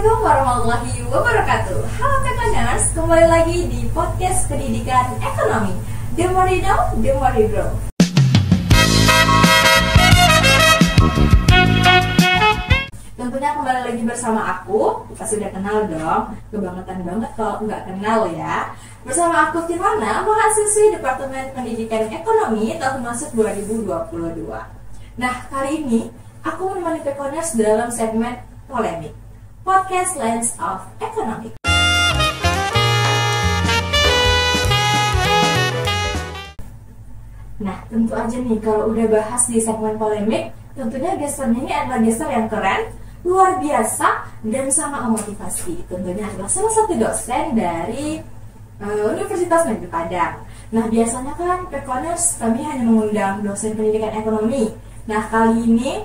Assalamualaikum warahmatullahi wabarakatuh. Halo Tekoners, kembali lagi di podcast pendidikan ekonomi. The more you know, the more you grow. Tentunya kembali lagi bersama aku. Pasti udah kenal dong, kebangetan banget kalau nggak kenal ya. Bersama aku Tirwana, mahasiswi Departemen Pendidikan Ekonomi tahun masuk 2022. Nah, kali ini aku menemani Tekoners dalam segmen polemik Podcast Lens of Economic. Nah, tentu aja nih kalau udah bahas di segmen polemik, tentunya gesternya ini adalah gester yang keren, luar biasa, dan sangat memotivasi. Tentunya adalah salah satu dosen dari Universitas Negeri Padang. Nah, biasanya kan Tekoners kami hanya mengundang dosen pendidikan ekonomi. Nah, kali ini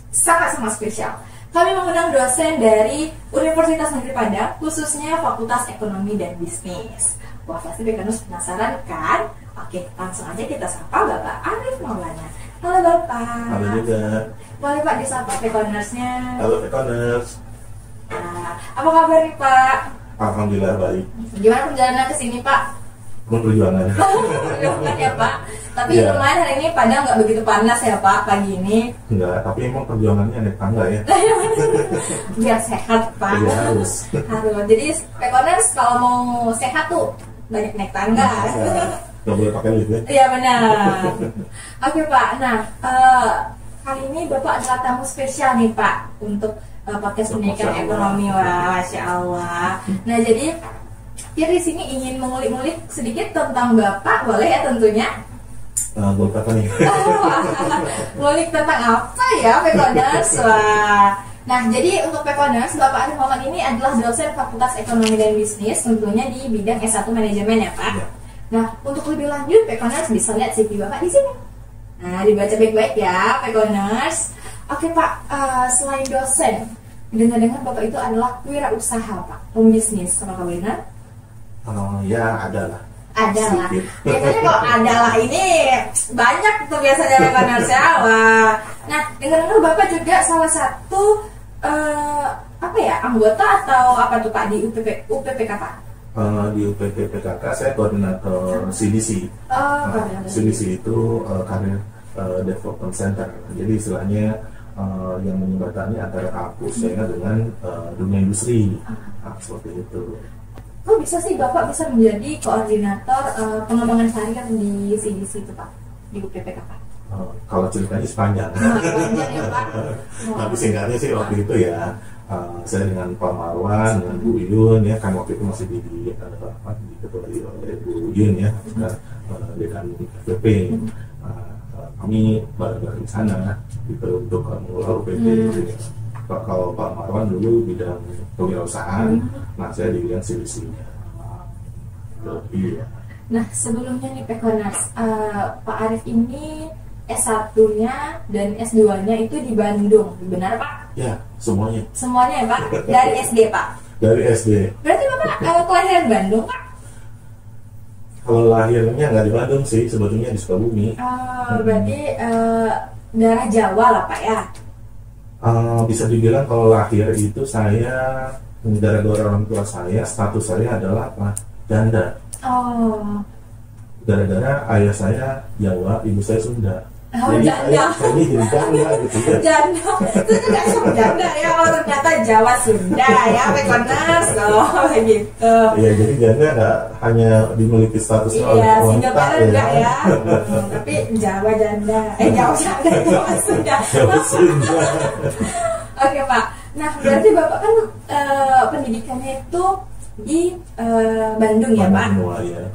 sangat-sangat spesial. Kami mengundang dosen dari Universitas Negeri Padang, khususnya Fakultas Ekonomi dan Bisnis. Wah, pasti Tekoners penasaran kan? Oke, langsung aja kita sapa Bapak Arif Maulana. Halo Bapak. Halo juga. Boleh Pak disapa Tekonersnya? Halo Tekoners. Nah, apa kabar nih Pak? Alhamdulillah baik. Gimana perjalanan ke sini Pak? Perjuangan. Perjuangan ya Pak. Tapi Iya. lumayan hari ini Padang nggak begitu panas ya Pak pagi ini. Enggak, tapi emang perjuangannya naik tangga ya. Biar sehat Pak. Iya, harus. Harus. Jadi Tekoners kalau mau sehat tuh banyak naik tangga. Nggak boleh pakai lift ya. Iya benar. Oke Pak. Nah, kali ini Bapak adalah tamu spesial nih Pak untuk podcast pendidikan ekonomi. Wah, Masya Allah. Nah, jadi kita di sini ingin mengulik-ngulik sedikit tentang Bapak, boleh ya tentunya? Buat apa nih? Ngulik tentang apa ya Tekoners? Wah. Nah, jadi untuk Tekoners, Bapak Arif Muhammad ini adalah dosen Fakultas Ekonomi dan Bisnis, tentunya di bidang S1 Manajemen ya Pak. Ya. Nah, untuk lebih lanjut, Tekoners bisa lihat CV Bapak di sini. Nah, dibaca baik-baik ya, Tekoners. Oke Pak, selain dosen, dengar-dengar Bapak itu adalah wirausaha Pak, pembisnis, apakah benar? Ya ada lah. Ada lah. Sedikit. Biasanya kalau ada lah ini banyak tuh biasanya Tekoners ya. Wah. Nah, dengar-dengar Bapak juga salah satu apa ya, anggota atau apa tuh Pak di UPPK Pak? Di UPP PKK saya koordinator CDC. Koordinator. CDC itu Career Development Center. Jadi istilahnya yang menjembatani antara kampus saya dengan dunia industri. Nah, seperti itu. Kok bisa sih Bapak bisa menjadi koordinator pengembangan karir di CDC itu Pak, di UPPK Pak? Kalau ceritanya sepanjang. Panjang ya Pak. Tapi singkatnya sih waktu itu ya saya dengan Pak Marwan, dengan Bu Yun ya, kan waktu itu masih diketuai oleh Bu Yun ya, dekan FPP. Kami bareng-bareng di sana gitu untuk mengelola UPP. Kalau Pak Marwan dulu bidang kewirausahaan, nah saya di bidang CDC-nya. Iya. Nah, sebelumnya nih Tekoners, Pak Arif ini S1-nya dan S2-nya itu di Bandung, benar Pak? Ya, semuanya. Semuanya ya Pak? Dari SD Pak? Dari SD. Berarti Bapak kelahiran Bandung Pak? Kalau lahirnya nggak di Bandung sih, sebetulnya di Sukabumi. Berarti daerah Jawa lah Pak ya? Bisa dibilang kalau lahir itu saya gara-gara orang tua saya, status saya adalah apa? Janda. Gara-gara ayah saya Jawa, ibu saya Sunda. Jadi janda. saya ini jadi janda gitu ya. Janda, itu juga sama janda ya, kalau ternyata Jawa Sunda ya, Tekoners loh, gitu. Iya, jadi janda nggak hanya dimiliki status oleh Iya, single wanita parent enggak ya. Tapi Jawa janda, Jawa janda, Jawa Sunda. Jawa Sunda. Oke Pak, nah berarti Bapak kan pendidikannya itu di Bandung ya Pak? Semua ya.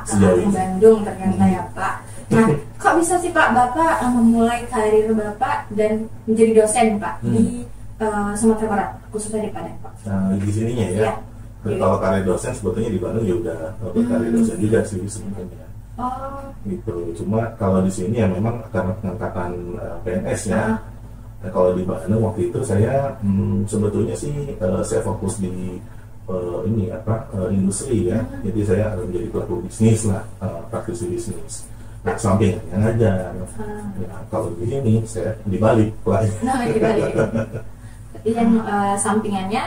Ke Bandung ternyata ya Pak. Nah, kok bisa sih Pak Bapak memulai karir Bapak dan menjadi dosen Pak di Sumatera Barat, khususnya di Padang Pak? Nah, di sininya ya. Iya. Kalau karir dosen sebetulnya di Bandung ya udah berkarir dosen juga sih sebenarnya. Gitu. Cuma kalau di sini ya memang karena pengangkatan PNS ya. Nah, kalau di Bandung waktu itu saya sebetulnya sih saya fokus di industri ya. Jadi saya menjadi pelaku bisnis lah, praktisi bisnis. Nah, sampingnya ngajar. Ya, kalau di sini saya dibalik lah. Nah, dibalik. Yang sampingannya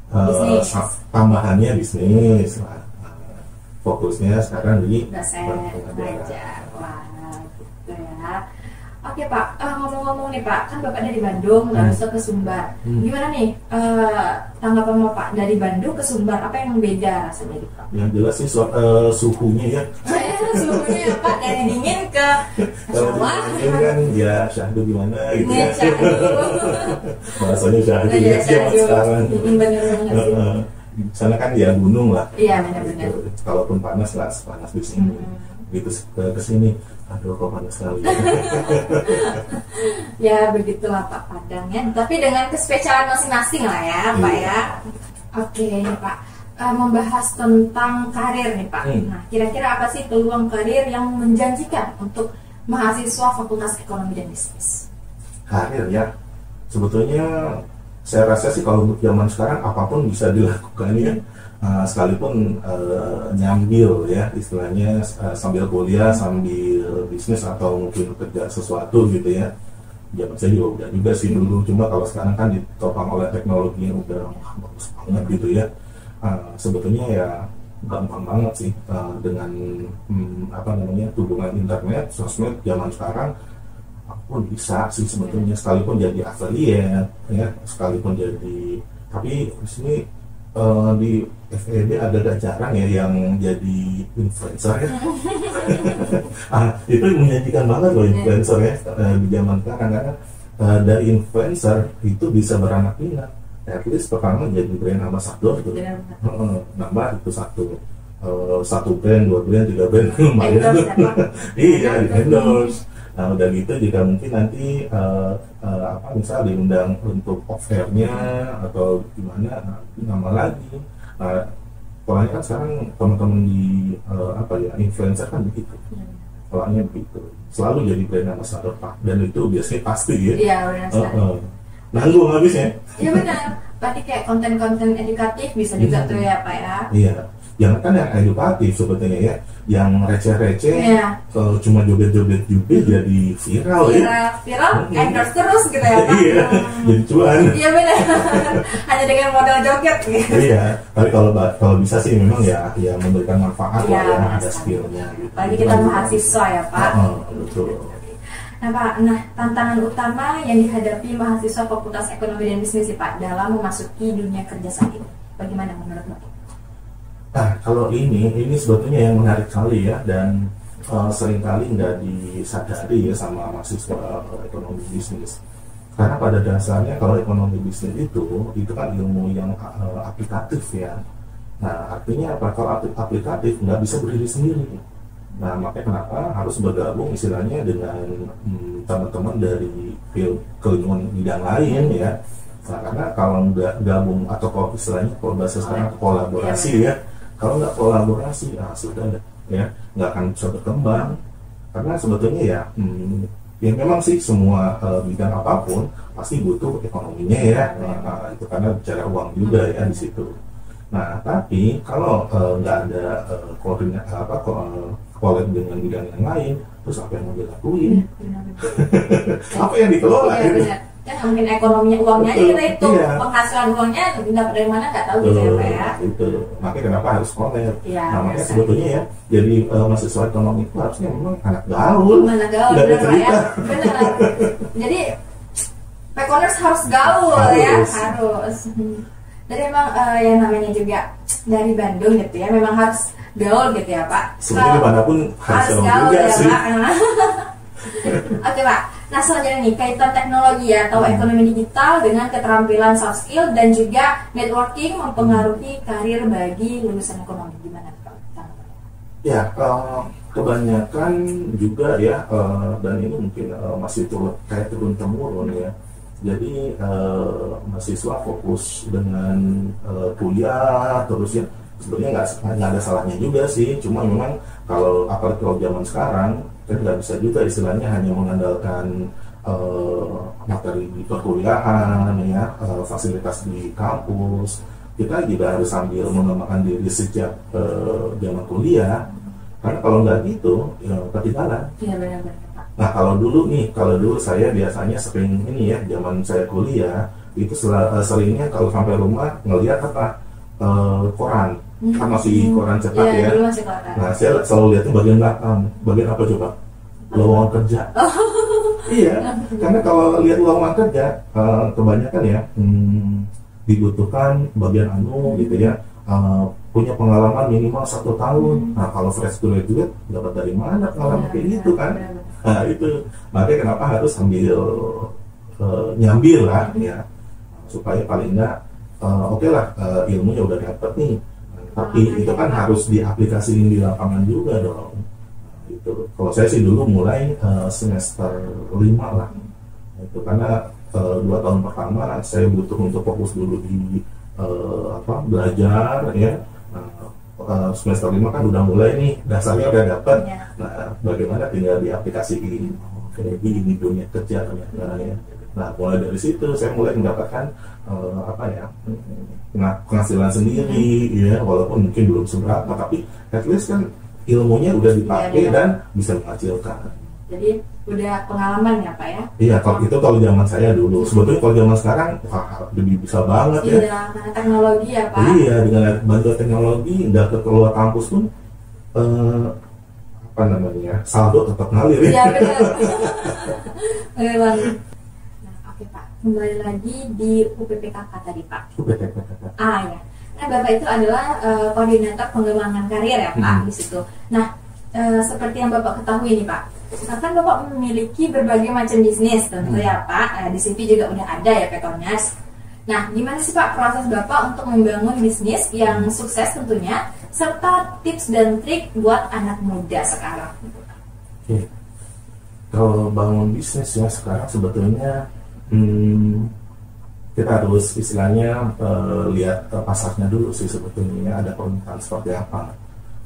Eh, bisnis. Tambahannya bisnis. Nah, fokusnya sekarang di Dosen, pengajar. pengajar. Wah, gitu ya. Oke Pak, ngomong-ngomong nih Pak, kan Bapak dari Bandung, lalu ke Sumbar. Gimana nih tanggapan Bapak dari Bandung ke Sumbar? Apa yang beda rasanya gitu Pak? Yang jelas sih suhunya ya. Suhunya ya Pak, dari dingin ke Kalau sawah. di sini kan ya syahdu gimana gitu ya. Syahdu. Bahasanya syahdu Iya, ya zaman syahdu. sekarang. Bener banget sih. Di sana kan ya gunung lah. Iya, benar-benar. Gitu. Kalaupun panas lah, panas di sini. Gitu ke sini, aduh kok panas sekali. Ya begitulah Pak Padang ya. Tapi dengan kespesialan masing-masing lah ya Pak ya. Oke nih Pak, membahas tentang karir nih Pak. Nah kira-kira apa sih peluang karir yang menjanjikan untuk mahasiswa Fakultas Ekonomi dan Bisnis? Karir ya, sebetulnya saya rasa sih kalau untuk zaman sekarang apapun bisa dilakukan ya. Sekalipun nyambil ya istilahnya sambil kuliah sambil bisnis atau mungkin kerja sesuatu gitu ya. Zaman saya juga udah juga sih dulu, cuma kalau sekarang kan ditopang oleh teknologi yang udah bagus banget gitu ya. Sebetulnya ya gampang banget sih dengan hubungan internet, sosmed zaman sekarang apapun bisa sih sebetulnya, sekalipun jadi affiliate ya, sekalipun jadi, tapi di sini di FEB agak jarang ya yang jadi influencer ya. Itu menjanjikan banget loh influencer ya di zaman sekarang, karena dari influencer itu bisa beranak pinak. At least pertama jadi brand ambassador gitu. Nambah itu satu brand, 2 brand, 3 brand lumayan. Iya, endorse. Nah udah gitu juga mungkin nanti misal diundang untuk off-air-nya atau gimana, nama lagi. Nah polanya kan sekarang teman-teman di influencer kan begitu. Polanya begitu. Selalu jadi brand ambassador Pak, dan itu biasanya pasti ya. Iya benar sekali. Nanggung habisnya. Iya benar. Berarti kayak konten-konten edukatif bisa juga tuh ya Pak ya. Iya. Jangan kan yang edukatif sebetulnya ya, yang receh-receh, cuma joget-joget juga jadi viral ya. Viral, endorse terus gitu ya Pak. Iya, jadi cuan. Iya benar. Hanya dengan modal joget gitu. Iya, tapi kalau bisa sih memang ya memberikan manfaat lah ya, ada skillnya. Gitu. Apalagi kita mahasiswa ya Pak. Betul. Nah Pak, tantangan utama yang dihadapi mahasiswa Fakultas Ekonomi dan Bisnis Pak dalam memasuki dunia kerja saat ini, bagaimana menurut Bapak? Nah, kalau ini sebetulnya yang menarik sekali ya, dan seringkali nggak disadari ya sama mahasiswa ekonomi bisnis. Karena pada dasarnya kalau ekonomi bisnis itu kan ilmu yang aplikatif ya. Nah, artinya apa? Kalau aplikatif nggak bisa berdiri sendiri. Nah, makanya kenapa harus bergabung istilahnya dengan teman-teman dari keilmuan bidang lain ya. Nah, karena kalau nggak gabung atau kalau istilahnya kalau bahasa sekarang kolaborasi ya. Kalau nggak kolaborasi, sudah ya nggak akan bisa berkembang. Karena sebetulnya ya memang sih semua bidang apapun pasti butuh ekonominya ya. Itu karena bicara uang juga ya di situ. Nah, tapi kalau nggak ada kolab dengan bidang yang lain, terus apa yang mau dilakuin? Apa yang dikelola? Kan mungkin ekonominya, uangnya aja kita itu, penghasilan uangnya dapat dari mana nggak tahu gitu ya. Itu makanya kenapa harus kolab. Nah, makanya sebetulnya ya jadi mahasiswa ekonomi itu harusnya memang anak gaul. Anak gaul, benar ya. Benar. Jadi Pekoners harus gaul ya, harus. Jadi memang yang namanya juga dari Bandung gitu ya, memang harus gaul gitu ya Pak. Sebenarnya dimanapun harus gaul juga ya, sih. Pak. Oke Pak. Nah selanjutnya nih, kaitan teknologi atau ekonomi digital dengan keterampilan soft skill dan juga networking mempengaruhi karir bagi lulusan ekonomi, gimana Pak? Ya, kebanyakan juga ya, dan ini mungkin masih turun temurun ya. Jadi mahasiswa fokus dengan kuliah terus ya, sebenarnya nggak ada salahnya juga sih, cuma memang apalagi kalau zaman sekarang kan nggak bisa juga istilahnya hanya mengandalkan materi di perkuliahan ya, fasilitas di kampus. Kita juga harus sambil mengembangkan diri sejak zaman kuliah, karena kalau nggak gitu ya ketinggalan. Iya benar-benar. Nah kalau dulu saya biasanya sering ini ya, zaman saya kuliah itu seringnya kalau sampai rumah ngelihat apa, koran, kan masih koran cetak ya. Dulu masih koran. Nah saya selalu lihatnya bagian belakang, bagian apa coba? Lowongan kerja. Iya, karena kalau lihat lowongan kerja kebanyakan ya dibutuhkan bagian gitu ya, punya pengalaman minimal 1 tahun. Nah kalau fresh graduate dapat dari mana pengalaman kayak gitu kan? Nah itu makanya kenapa harus sambil nyambil lah ya, supaya paling enggak oke lah, ilmunya udah dapet nih, tapi itu kan harus diaplikasikan di lapangan juga dong. Itu kalau saya sih dulu mulai semester 5 lah, itu karena 2 tahun pertama saya butuh untuk fokus dulu di belajar ya. Semester 5 kan udah mulai nih, dasarnya udah dapat. Nah bagaimana tinggal diaplikasiin, kayak gini dunia kerja ternyata ya. Nah mulai dari situ saya mulai mendapatkan penghasilan sendiri ya, walaupun mungkin belum seberapa, tapi at least kan ilmunya udah dipakai dan bisa menghasilkan. Jadi udah pengalaman ya Pak ya? Iya, kalau zaman saya dulu. Sebetulnya kalau zaman sekarang lebih bisa banget ya. Iya, karena teknologi ya Pak. Iya, dengan bantuan teknologi nggak keluar kampus pun saldo tetap ngalir ya. Iya benar. Benar banget. Nah, oke Pak, kembali lagi di UPPKK tadi Pak. Ya. Nah, Bapak itu adalah koordinator pengembangan karir ya Pak di situ. Nah, seperti yang Bapak ketahui nih Pak, kan Bapak memiliki berbagai macam bisnis tentu ya Pak. Di CV juga udah ada ya Petronas. Nah, gimana sih Pak proses Bapak untuk membangun bisnis yang sukses tentunya, serta tips dan trik buat anak muda sekarang? Oke. Kalau bangun bisnis ya sekarang sebetulnya kita harus istilahnya lihat pasarnya dulu sih, sebetulnya ada permintaan seperti apa.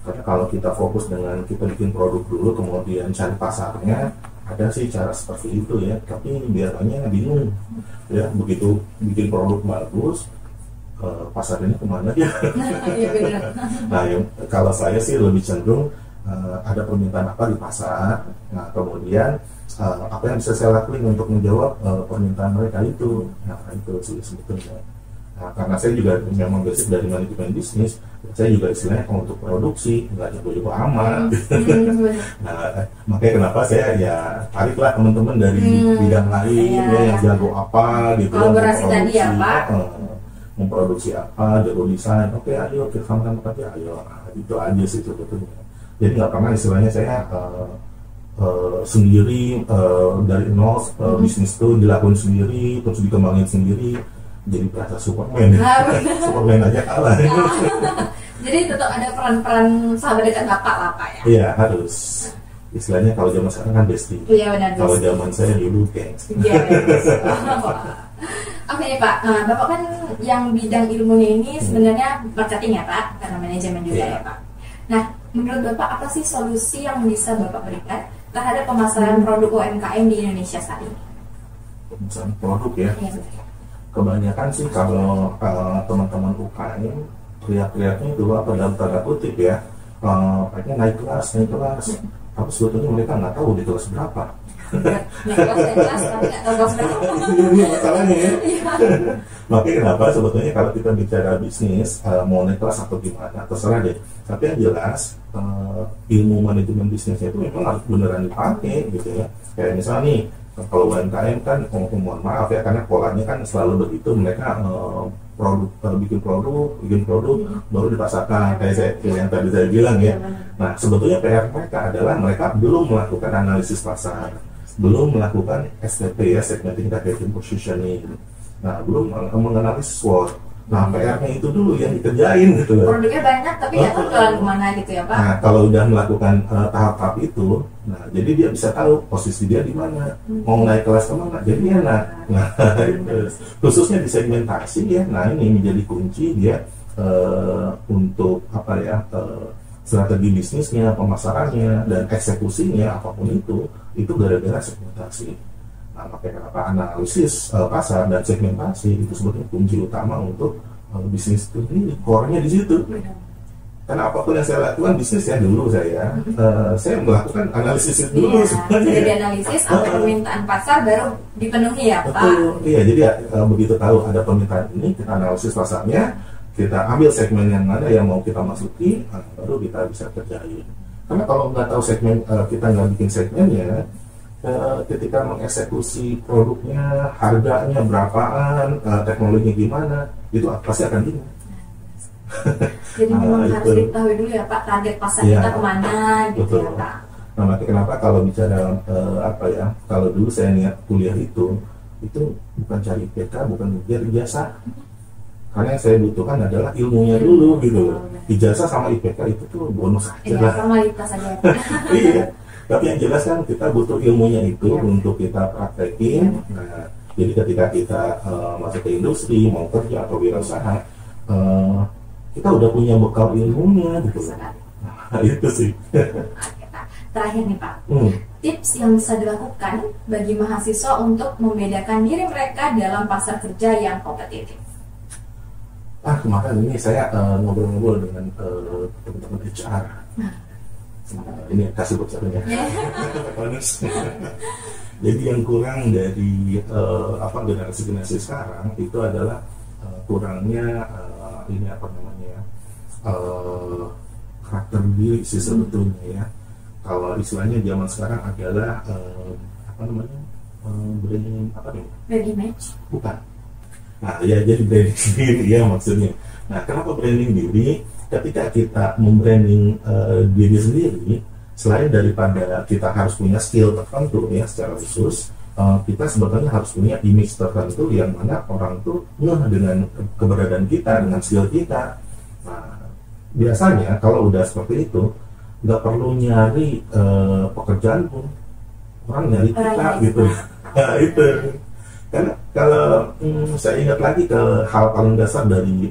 Karena kalau kita fokus dengan kita bikin produk dulu kemudian cari pasarnya, ada sih cara seperti itu ya, tapi biasanya bingung ya, begitu bikin produk bagus pasarnya kemana ya. Nah kalau saya sih lebih cenderung ada permintaan apa di pasar, nah kemudian apa yang bisa saya lakuin untuk menjawab permintaan mereka itu. Nah itu sih sebetulnya. Nah, karena saya juga memang basic dari manajemen bisnis, saya juga istilahnya kalau untuk produksi nggak jago-jago amat. Nah makanya kenapa saya ya tariklah teman-teman dari bidang lain ya, yang jago apa gitu, kolaborasi tadi ya Pak, memproduksi apa, jago desain, oke ayo kita sama-sama kerja, ayo. Nah, itu aja sih sebetulnya. Jadi nggak pernah istilahnya saya sendiri dari nol, bisnis itu dilakukan sendiri terus dikembangin sendiri, jadi berasa Superman ya. Superman aja kalah. Jadi tetap ada peran-peran sahabat dekat Bapak lah Pak ya? Iya harus, istilahnya kalau zaman sekarang kan bestie. Iya benar. Kalau zaman saya dulu gengs. Iya. Oke nih Pak, Bapak kan yang bidang ilmunya ini sebenarnya marketing ya Pak, karena manajemen juga ya Pak. Nah menurut Bapak apa sih solusi yang bisa Bapak berikan terhadap pemasaran produk UMKM di Indonesia saat ini? Pemasaran produk ya? Iya. Kebanyakan sih kalau teman-teman UKM teriak-teriaknya itu apa, dalam tanda kutip ya, kayaknya naik kelas, tapi sebetulnya mereka nggak tahu di kelas berapa. Naik kelas tapi nggak tahu kelas berapa. Ini masalahnya ya. Makanya kenapa sebetulnya kalau kita bicara bisnis, mau naik kelas atau gimana, terserah deh. Tapi yang jelas ilmu manajemen bisnisnya itu memang harus beneran dipakai gitu ya. Kayak misalnya nih, kalau UMKM kan, mohon maaf ya, karena polanya kan selalu begitu, mereka bikin produk baru dipasarkan, kayak yang tadi saya bilang ya. Nah sebetulnya PR mereka adalah mereka belum melakukan analisis pasar, belum melakukan STP ya, segmenting targeting positioning, nah belum mengenali SWOT. Nah PR-nya itu dulu yang dikerjain gitu loh. Produknya banyak tapi nggak tahu jualan kemana gitu ya Pak. Nah kalau udah melakukan tahap-tahap itu, nah jadi dia bisa tahu posisi dia di mana, mau naik kelas kemana, jadi enak. Nah itu khususnya di segmentasi ya. Nah ini menjadi kunci dia untuk apa ya, strategi bisnisnya, pemasarannya dan eksekusinya apapun itu gara-gara segmentasi. Nah, makanya kenapa analisis pasar dan segmentasi itu sebetulnya kunci utama untuk bisnis itu, ini core-nya di situ. Karena apapun yang saya lakukan bisnis ya dulu saya melakukan analisis dulu sebenarnya. Jadi analisis apa permintaan pasar baru dipenuhi ya Pak. Betul, iya. Jadi begitu tahu ada permintaan ini, kita analisis pasarnya, kita ambil segmen yang mana yang mau kita masuki, baru kita bisa kerjain. Karena kalau nggak tahu segmen, kita nggak bikin segmennya, ketika mengeksekusi produknya, harganya berapaan, teknologinya gimana, itu pasti akan bingung. Jadi memang harus diketahui dulu ya Pak, target pasar kita kemana gitu. Betul. Ya Pak. Nah, makanya kenapa kalau bicara kalau dulu saya niat kuliah itu bukan cari IPK, bukan cari ijazah. Karena yang saya butuhkan adalah ilmunya dulu gitu. Ijazah sama IPK itu tuh bonus aja lah. Formalitas aja. Iya. Tapi yang jelas kan kita butuh ilmunya itu untuk kita praktekin. Nah, jadi ketika kita masuk ke industri, mau kerja atau wirausaha, kita udah punya bekal ilmunya gitu. Nah, itu sih. Terakhir nih Pak, tips yang bisa dilakukan bagi mahasiswa untuk membedakan diri mereka dalam pasar kerja yang kompetitif. Kemarin ini saya ngobrol-ngobrol dengan teman-teman HR. Ini kasih bocorannya. Jadi yang kurang dari generasi sekarang itu adalah kurangnya karakter diri sih sebetulnya ya. Kalau istilahnya zaman sekarang adalah branding Branding match? Bukan. Nah ya, jadi branding diri ya maksudnya. Nah kenapa branding diri? Ketika kita membranding diri sendiri, selain daripada kita harus punya skill tertentu ya secara khusus, kita sebetulnya harus punya image tertentu yang mana orang tuh dengan keberadaan kita, dengan skill kita. Nah, biasanya kalau udah seperti itu, nggak perlu nyari pekerjaan pun, orang nyari kita gitu. Nah, itu. Karena kalau saya ingat lagi ke hal paling dasar dari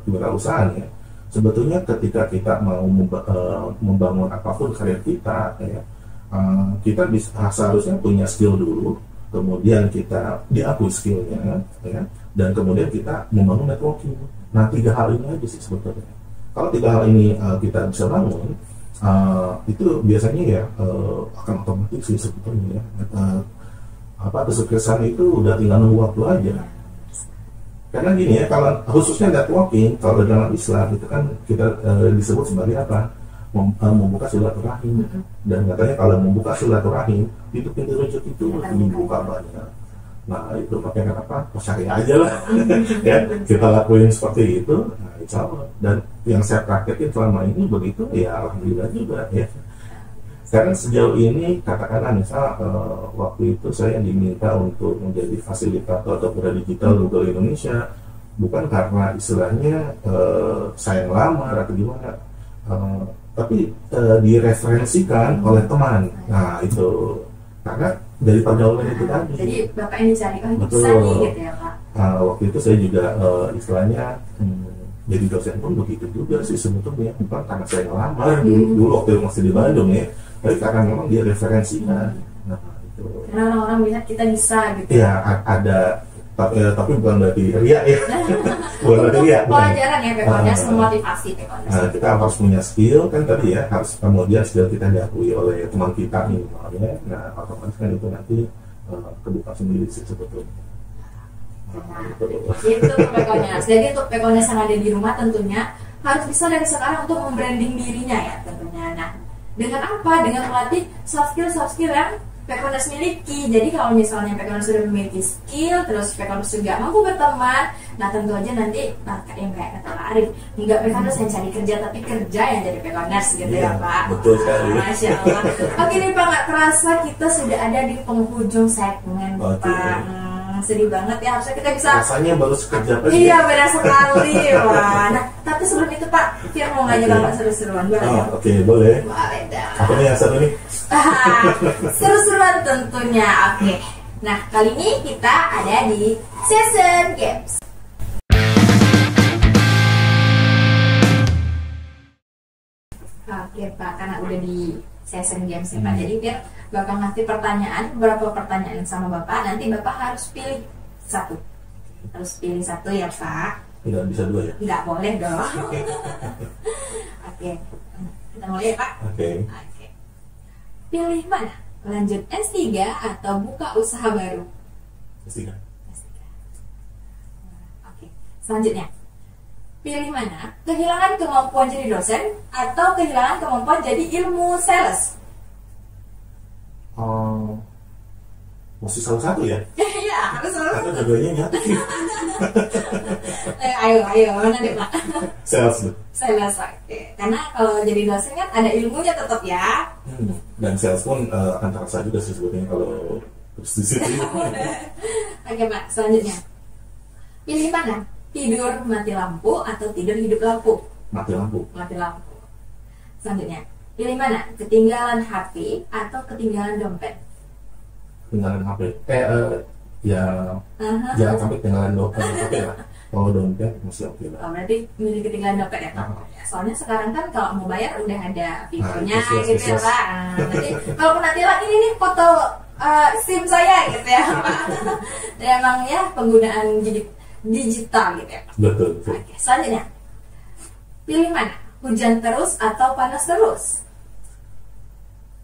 kewirausahaan ya, sebetulnya ketika kita mau membangun apapun karir kita ya, kita seharusnya punya skill dulu, kemudian kita diakui skillnya ya, dan kemudian kita membangun networking. Nah 3 hal ini aja sih sebetulnya. Kalau 3 hal ini kita bisa bangun, itu biasanya ya akan otomatis sih sebetulnya ya. Kesuksesan itu udah tinggal nunggu waktu aja. Karena gini ya, kalau khususnya networking, kalau dalam Islam itu kan kita disebut sebagai apa? Membuka silaturahim. Dan katanya kalau membuka silaturahim, pintu-pintu rezeki itu dibuka banyak. Nah itu makanya kenapa? Cari aja lah. Ya, kita lakuin seperti itu. Nah insya Allah. Dan yang saya praktekin selama ini begitu, ya alhamdulillah juga ya. Karena sejauh ini katakanlah misal waktu itu saya diminta untuk menjadi fasilitator atau pura digital Google Indonesia, bukan karena istilahnya saya ngelamar atau gimana, tapi direferensikan oleh teman. Nah itu karena dari pergaulan itu tadi. Jadi bapak yang dicari, bisa nih gitu ya Pak. Waktu itu saya juga istilahnya jadi dosen pun begitu juga sih sebetulnya, bukan karena saya ngelamar dulu waktu masih di Bandung ya, tapi karena memang dia referensinya. Nah itu. Karena orang-orang melihat kita bisa gitu. Ya ada, tapi bukan berarti ria ya. Bukan berarti ria. Pelajaran ya Pekonas, memotivasi Pekonas. Nah, kita harus punya skill kan tadi ya, harus kemudian skill kita diakui oleh teman kita minimalnya. Nah otomatis kan itu nanti kebuka sendiri sih sebetulnya. Itu Pekonas. Jadi untuk Pekonas yang ada di rumah tentunya harus bisa dari sekarang untuk membranding dirinya ya tentunya. Nah, dengan apa? Dengan melatih soft skill yang Pekonas miliki. Jadi kalau misalnya Pekonas sudah memiliki skill, terus Pekonas juga mampu berteman, nah tentu aja nanti yang kayak kata Pak Arif, enggak Pekonas yang cari kerja, tapi kerja yang jadi Pekonas gitu ya Pak. Betul sekali. Masya Allah. Oke nih Pak, nggak terasa kita sudah ada di penghujung segmen Pak. Sedih banget ya, harusnya kita bisa rasanya baru sekerja aja. Iya benar sekali Wah. Nah tapi sebelum itu Pak Fir mau ngajak Bapak seru-seruan boleh ya? Oke, boleh. Boleh dah. Apa nih yang seru nih? Seru-seruan tentunya. Oke. Nah kali ini kita ada di Season Games. Oke Pak, karena udah di Season Games ya Pak, jadi Fir bakal ngasih pertanyaan, beberapa pertanyaan sama Bapak. Nanti Bapak harus pilih satu ya Pak. Nggak bisa dua ya? Nggak boleh dong. Oke, kita mulai ya Pak. Oke. Oke. Pilih mana? Lanjut S3 atau buka usaha baru? S3. S3. Oke. Selanjutnya, pilih mana? Kehilangan kemampuan jadi dosen atau kehilangan kemampuan jadi ilmu sales? Masih salah satu ya? Iya, harus Karena sales. dua-duanya nyatu. Ayo, mana nih Pak? Sales tuh. Sales, oke. Karena kalau jadi dosen kan ada ilmunya tetap ya. Dan sales pun akan terasa juga sih sebetulnya kalau terus di situ. Oke Pak, selanjutnya. Pilih mana? Tidur mati lampu atau tidur hidup lampu? Mati lampu. Mati lampu. Selanjutnya, pilih mana? Ketinggalan HP atau ketinggalan dompet? Ketinggalan HP. Ya Aha. jangan sampai ketinggalan HP lah. Kalau dompet masih oke lah. Oh, berarti milih ketinggalan dompet ya Pak? Ah. Ya, soalnya sekarang kan kalau mau bayar udah ada fiturnya Yes, gitu ya yes. Pak. Nanti kalau nanti lah ini nih foto SIM saya gitu ya Pak. Dan emang ya penggunaan digital gitu ya Pak. Betul. Betul. Oke, selanjutnya. Pilih mana? Hujan terus atau panas terus?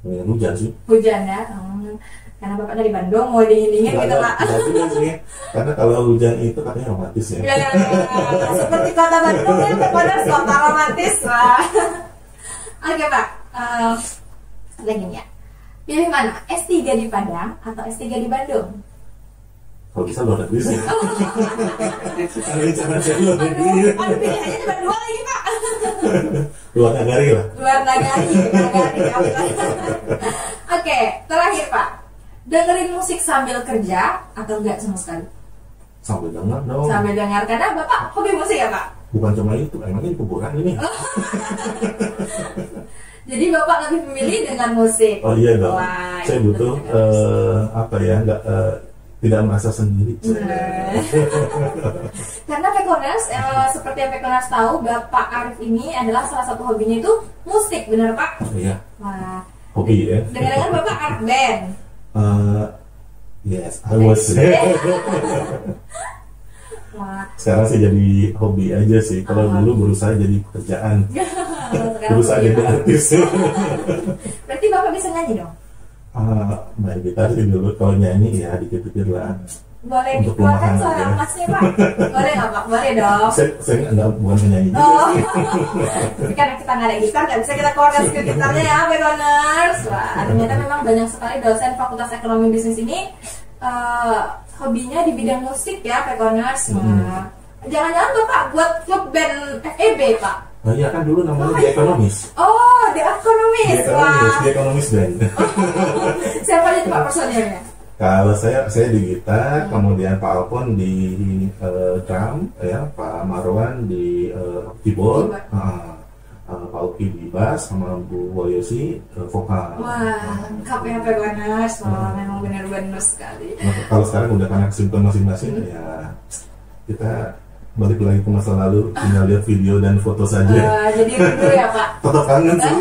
Dengan hujan sih. Hujan ya. Karena Bapak dari Bandung mau dingin-dingin gitu Pak. Nggak juga sih. Karena kalau hujan itu katanya romantis ya. Ya, seperti kota Bandung ya, panas kota romantis. Wah. Oke Pak. Lagi ya. Pilih mana? S3 di Padang atau S3 di Bandung? Kalau bisa luar negeri sih. Kalau bicara saya luar negeri. Aduh, pilihannya cuma dua lagi Pak. Luar negeri lah. Luar nagari. Oke, terakhir Pak. Dengerin musik sambil kerja atau enggak sama sekali? Sambil dengar dong. Sambil dengar, karena Bapak hobi musik ya Pak? Bukan cuma itu, emangnya kuburan ini. Jadi Bapak lebih memilih dengan musik. Oh iya dong. Wah, Saya itu butuh apa ya? Nggak tidak merasa sendiri. Karena Pekoners, seperti yang Pekoners tahu, Bapak Arif ini adalah salah satu hobinya itu musik, benar Pak? Iya. Wah, Hobi ya. dengar-dengar Bapak art band. Yes, I was. Wah, Sekarang sih jadi hobi aja sih. Kalau dulu berusaha jadi pekerjaan, sekarang berusaha hobi, jadi Pak. artis. Berarti Bapak bisa nyanyi dong? Main gitar sih dulu. Kalau nyanyi ya dikit-dikit lah. Boleh Untuk dikeluarkan rumahan suara aja. emasnya Pak? Boleh nggak Pak? Boleh dong. Saya nggak bukan penyanyi juga Oh, sih. tapi karena kita nggak ada gitar, nggak bisa kita keluarkan skill gitarnya ya, Pekoners. Wah, ternyata memang banyak sekali dosen Fakultas Ekonomi Bisnis ini hobinya di bidang musik ya, Pekoners. Wah, jangan-jangan Bapak buat klub band FEB Pak? Oh iya kan dulu namanya The Economist. Oh, The Economist. Wah, The Economist Band. siapa aja tuh Pak personilnya? Kalau saya di gitar, kemudian Pak Alpon di drum, ya, Pak Marwan di keyboard, Pak Uki di bass, sama Bu Wayosi vokal. Wah, lengkap ya Pekoners. Wah, memang benar-benar sekali. Nah, kalau sekarang udah karena kesibukan masing-masing, ya kita balik lagi ke masa lalu, tinggal lihat video dan foto saja. Jadi rindu ya Pak. Tetap kangen sih.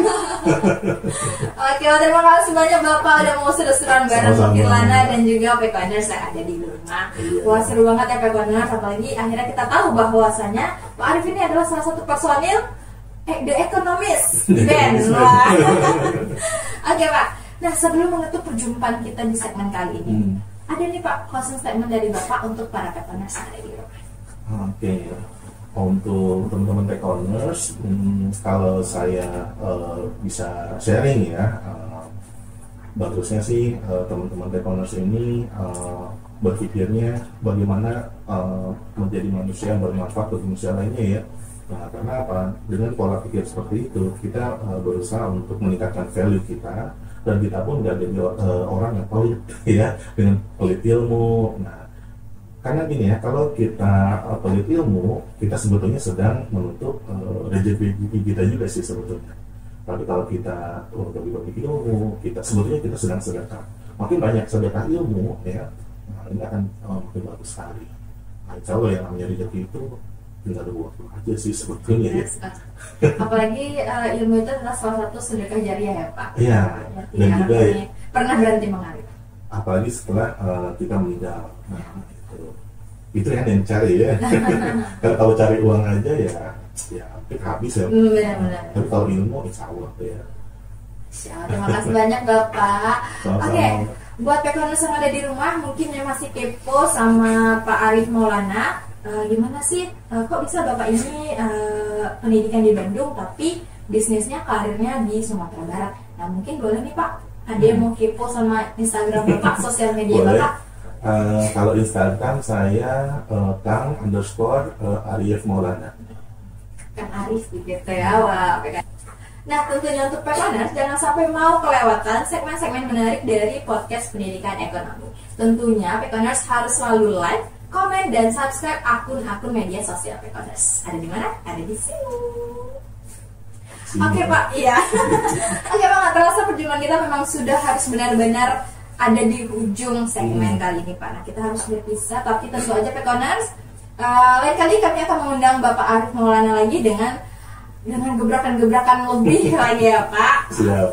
Oke, terima kasih banyak Bapak udah mau seru-seruan bareng Sama-sama. Kirlana dan juga Pekoners yang ada di rumah. Iya. Wah, seru banget ya Pekoners, apalagi akhirnya kita tahu bahwasanya Pak Arif ini adalah salah satu personil The Economist Band. Wah. Oke Pak, nah sebelum menutup perjumpaan kita di segmen kali ini, ada nih Pak closing statement dari Bapak untuk para Pekoners yang ada di rumah. Oke, untuk teman-teman Pekoners, kalau saya bisa sharing ya, bagusnya sih teman-teman Pekoners ini berpikirnya bagaimana menjadi manusia yang bermanfaat bagi manusia lainnya ya. Nah, karena apa? Dengan pola pikir seperti itu, kita berusaha untuk meningkatkan value kita, dan kita pun nggak jadi orang yang pelit ya, dengan pelit ilmu. Nah, karena gini ya, kalau kita pelit ilmu, kita sebetulnya sedang menutup rezeki kita juga sih sebetulnya. Tapi kalau kita berbagi ilmu, sebetulnya kita sedang sedekah. Makin banyak sedekah ilmu, ya, nah, ini akan makin bagus sekali. Nah, insya Allah yang namanya rezeki itu tinggal ada waktu aja sih sebetulnya ya. Apalagi ilmu itu adalah salah satu sedekah jariah ya Pak. Iya. Berarti Dan juga ya, pernah berhenti mengalir. apalagi setelah kita meninggal. Nah, itu. itu kan yang dicari ya. Kalau cari uang aja ya habis ya. Benar-benar. Tapi kalau ilmu insya Allah ya. Terima kasih banyak Bapak. Sama-sama. Oke, buat pekoners yang ada di rumah mungkin yang masih kepo sama Pak Arif Maulana, gimana sih kok bisa Bapak ini pendidikan di Bandung tapi bisnisnya karirnya di Sumatera Barat? Nah mungkin boleh nih Pak, ada yang mau kepo sama Instagram Bapak, sosial media Boleh. Bapak? Kalau Instagram saya Kang_Arif Maulana. Kang Arif gitu ya. Wah, nah tentunya untuk pekoners jangan sampai mau kelewatan segmen-segmen menarik dari podcast Pendidikan Ekonomi. Tentunya pekoners harus selalu like, komen, dan subscribe akun-akun media sosial pekoners. Ada di mana? Ada di sini. Oke Pak, iya. Oke Pak, nggak terasa perjumpaan kita memang sudah harus benar-benar ada di ujung segmen kali ini Pak. Nah kita harus berpisah, tapi tentu aja pekoners lain kali kami akan mengundang Bapak Arif Maulana lagi dengan gebrakan-gebrakan lebih lagi ya Pak. Siap.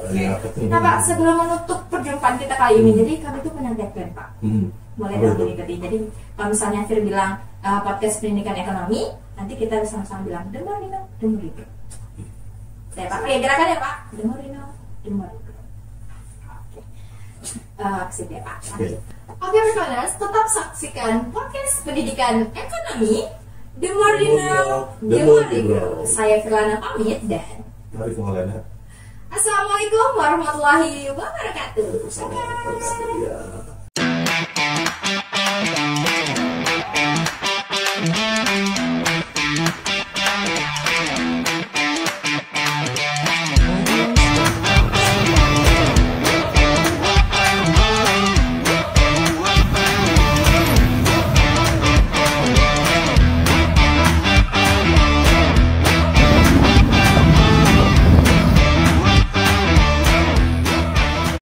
Nah Pak, sebelum menutup perjumpaan kita kali ini, jadi kami tuh punya tagline Pak. Boleh dong diikuti. Jadi kalau misalnya Fir bilang podcast Pendidikan Ekonomi, nanti kita sama-sama bilang dengerin dong. Saya Pak, ya gerakan ya Pak, dengerin dong. Sip ya Pak. Oke pekoners, tetap saksikan podcast Pendidikan Ekonomi. The more you know, the more you grow. Saya Firlana pamit dan Arif Maulana. Assalamualaikum warahmatullahi wabarakatuh. Assalamualaikum warahmatullahi wabarakatuh.